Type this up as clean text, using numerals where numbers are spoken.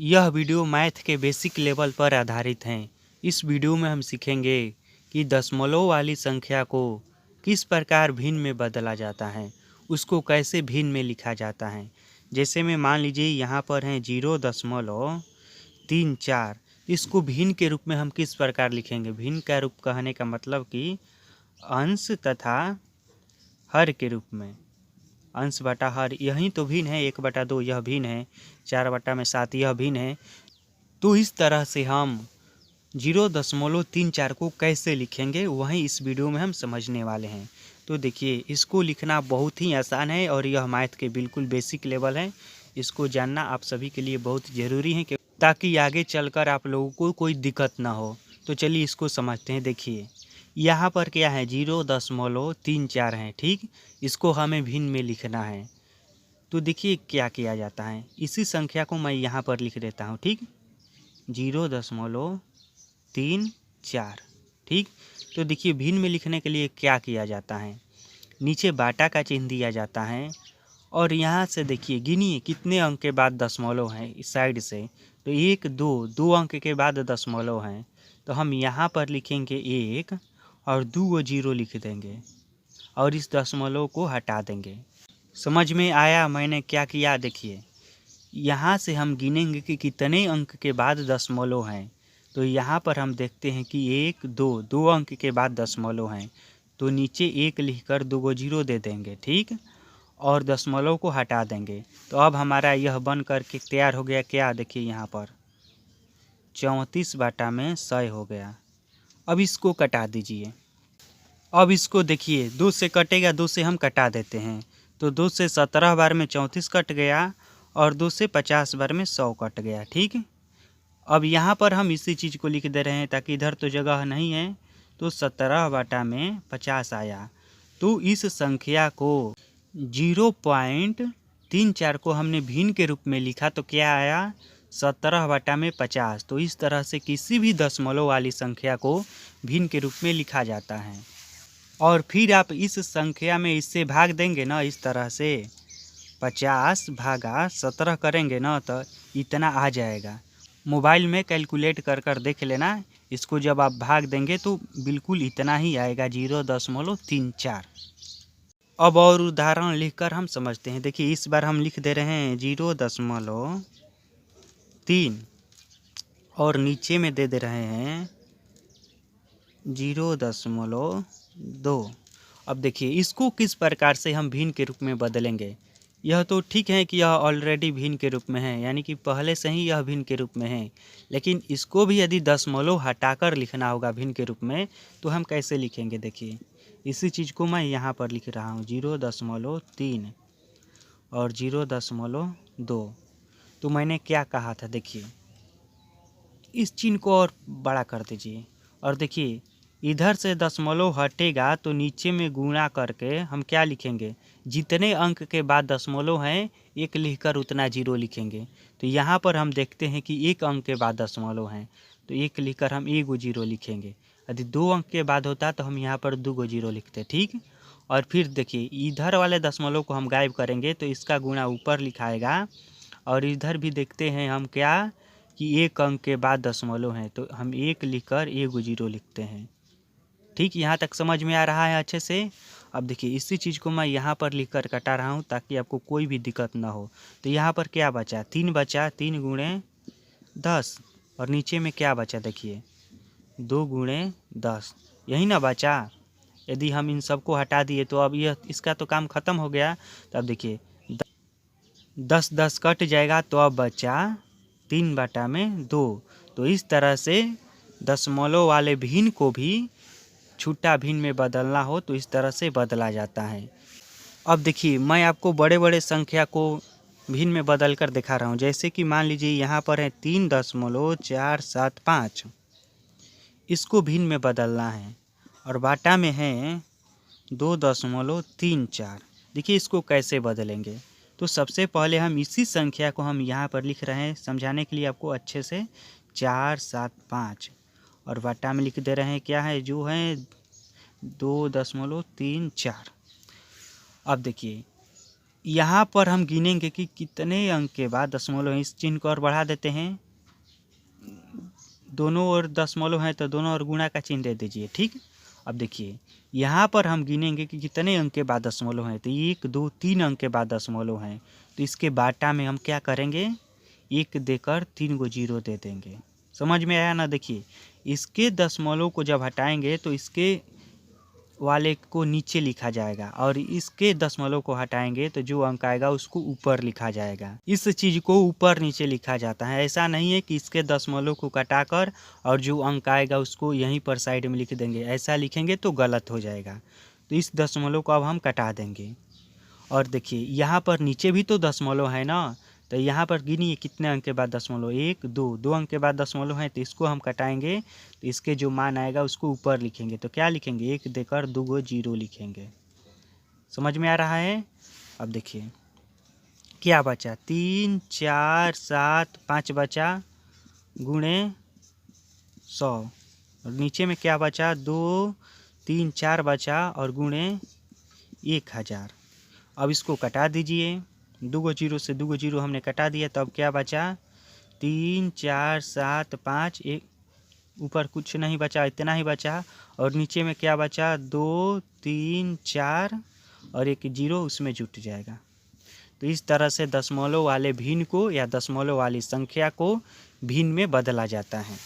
यह video math के basic level पर आधारित है। इस वीडियो में हम सीखेंगे कि दशमलव वाली संख्या को किस प्रकार भिन्न में बदला जाता है, उसको कैसे भिन्न में लिखा जाता है। जैसे में मान लीजिए यहाँ पर है 0.34, इसको भिन्न के रूप में हम किस प्रकार लिखेंगे। भिन्न का रूप कहने का मतलब कि अंश तथा हर के रूप में। अंश बटा हर यही तो भिन्न है, 1/2 यह भिन्न है, 4/7 यह भिन्न है। तो इस तरह से हम 0.34 को कैसे लिखेंगे वहीं इस वीडियो में हम समझने वाले हैं। तो देखिए, इसको लिखना बहुत ही आसान है और यह मैथ के बिल्कुल बेसिक लेवल है। इसको जानना आप सभी के लिए बहुत ज़रूरी है ताकि आगे चलकर आप लोगों को कोई दिक्कत ना हो। तो चलिए इसको समझते हैं। देखिए यहाँ पर क्या है, 0.34 है, ठीक। इसको हमें भिन्न में लिखना है। तो देखिए क्या किया जाता है, इसी संख्या को मैं यहाँ पर लिख देता हूँ, ठीक। 0.34, ठीक। तो देखिए भिन्न में लिखने के लिए क्या किया जाता है, नीचे बाटा का चिन्ह दिया जाता है और यहाँ से देखिए गिनिए कितने अंक के बाद दशमलव हैं इस साइड से। तो 1 2 2 अंक के बाद दशमलव हैं, तो हम यहाँ पर लिखेंगे 1 और 2 जीरो लिख देंगे और इस दशमलव को हटा देंगे। समझ में आया मैंने क्या किया। देखिए यहाँ से हम गिनेंगे कि कितने अंक के बाद दशमलव हैं। तो यहाँ पर हम देखते हैं कि 1 2 2 अंक के बाद दशमलव हैं, तो नीचे 1 लिखकर 2 जीरो दे देंगे, ठीक, और दशमलव को हटा देंगे। तो अब हमारा यह बन करके तैयार हो गया। क्या देखिए यहाँ पर 34/100 हो गया। अब इसको कटा दीजिए। अब इसको देखिए 2 से कटेगा, 2 से हम कटा देते हैं। तो 2 से 17 बार में 34 कट गया और 2 से 50 बार में 100 कट गया, ठीक। अब यहाँ पर हम इसी चीज़ को लिख दे रहे हैं ताकि इधर तो जगह नहीं है। तो 17/50 आया। तो इस संख्या को 0.34 को हमने भिन्न के रूप में लिखा तो क्या आया, 17/50। तो इस तरह से किसी भी दशमलव वाली संख्या को भिन्न के रूप में लिखा जाता है। और फिर आप इस संख्या में इससे भाग देंगे ना, इस तरह से 50/17 करेंगे ना तो इतना आ जाएगा। मोबाइल में कैलकुलेट कर कर देख लेना, इसको जब आप भाग देंगे तो बिल्कुल इतना ही आएगा, 0.34। अब और उदाहरण लिखकर हम समझते हैं। देखिए इस बार हम लिख दे रहे हैं 0.3 और नीचे में दे रहे हैं 0.2। अब देखिए इसको किस प्रकार से हम भिन्न के रूप में बदलेंगे। यह तो ठीक है कि यह ऑलरेडी भिन्न के रूप में है, यानी कि पहले से ही यह भिन्न के रूप में है, लेकिन इसको भी यदि दशमलव हटाकर लिखना होगा भिन्न के रूप में तो हम कैसे लिखेंगे। देखिए इसी चीज़ को मैं यहाँ पर लिख रहा हूँ 0.3 और 0.2। तो मैंने क्या कहा था, देखिए इस चिन्ह को और बड़ा कर दीजिए और देखिए इधर से दशमलव हटेगा तो नीचे में गुणा करके हम क्या लिखेंगे, जितने अंक के बाद दशमलव हैं 1 लिखकर उतना जीरो लिखेंगे। तो यहाँ पर हम देखते हैं कि 1 अंक के बाद दशमलव हैं, तो 1 लिखकर हम 1 जीरो लिखेंगे। यदि 2 अंक के बाद होता तो हम यहाँ पर 2 जीरो लिखते, ठीक। और फिर देखिए इधर वाले दशमलव को हम गायब करेंगे तो इसका गुणा ऊपर लिखाएगा। और इधर भी देखते हैं हम क्या कि 1 अंक के बाद दशमलव हैं, तो हम 1 लिखकर 1 जीरो लिखते हैं, ठीक। यहाँ तक समझ में आ रहा है अच्छे से। अब देखिए इसी चीज़ को मैं यहाँ पर लिख कर कटा रहा हूँ ताकि आपको कोई भी दिक्कत ना हो। तो यहाँ पर क्या बचा, 3 बचा, 3 × 10 और नीचे में क्या बचा, देखिए 2 × 10, यही ना बचा। यदि हम इन सबको हटा दिए तो अब यह इसका तो काम ख़त्म हो गया। तो अब देखिए 10 कट जाएगा तो अब बचा 3/2। तो इस तरह से दशमलव वाले भिन्न को भी छुट्टा भिन्न में बदलना हो तो इस तरह से बदला जाता है। अब देखिए मैं आपको बड़े बड़े संख्या को भिन्न में बदल कर दिखा रहा हूँ। जैसे कि मान लीजिए यहाँ पर है 3.475, इसको भिन्न में बदलना है। और बाटा में है 2.34। देखिए इसको कैसे बदलेंगे। तो सबसे पहले हम इसी संख्या को हम यहाँ पर लिख रहे हैं समझाने के लिए आपको अच्छे से, 475 और बाटा में लिख दे रहे हैं क्या है, जो है 2.34। अब देखिए यहाँ पर हम गिनेंगे कि कितने अंक के बाद दशमलव है। इस चिन्ह को और बढ़ा देते हैं, दोनों ओर दशमलव हैं तो दोनों ओर गुणा का चिन्ह दे दीजिए। ठीक, अब देखिए यहाँ पर हम गिनेंगे कि कितने अंक के बाद दशमलव हैं। तो 1 2 3 अंक के बाद दशमलव हैं, तो इसके बाटा में हम क्या करेंगे, 1 देकर 3 गो जीरो दे देंगे। समझ में आया ना। देखिए इसके दशमलव को जब हटाएंगे तो इसके वाले को नीचे लिखा जाएगा और इसके दशमलव को हटाएंगे तो जो अंक आएगा उसको ऊपर लिखा जाएगा। इस चीज़ को ऊपर नीचे लिखा जाता है। ऐसा नहीं है कि इसके दशमलव को काटाकर और जो अंक आएगा उसको यहीं पर साइड में लिख देंगे, ऐसा लिखेंगे तो गलत हो जाएगा। तो इस दशमलव को अब हम कटा देंगे। और देखिए यहाँ पर नीचे भी तो दशमलव है ना, तो यहाँ पर गिनिए कितने अंक के बाद दशमलव, 1 2 अंक के बाद दशमलव है, तो इसको हम कटाएंगे तो इसके जो मान आएगा उसको ऊपर लिखेंगे। तो क्या लिखेंगे, 1 देकर 2 गो जीरो लिखेंगे। समझ में आ रहा है। अब देखिए क्या बचा, 3 4 7 5 बचा गुणे 100, और नीचे में क्या बचा, 2 3 4 बचा और गुणे 1000। अब इसको कटा दीजिए, 2 गो जीरो से 2 गो जीरो हमने कटा दिया, तो अब क्या बचा, 3 4 7 5, एक ऊपर कुछ नहीं बचा, इतना ही बचा। और नीचे में क्या बचा, 2 3 4 और एक जीरो उसमें जुट जाएगा। तो इस तरह से दशमलव वाले भिन्न को या दशमलव वाली संख्या को भिन्न में बदला जाता है।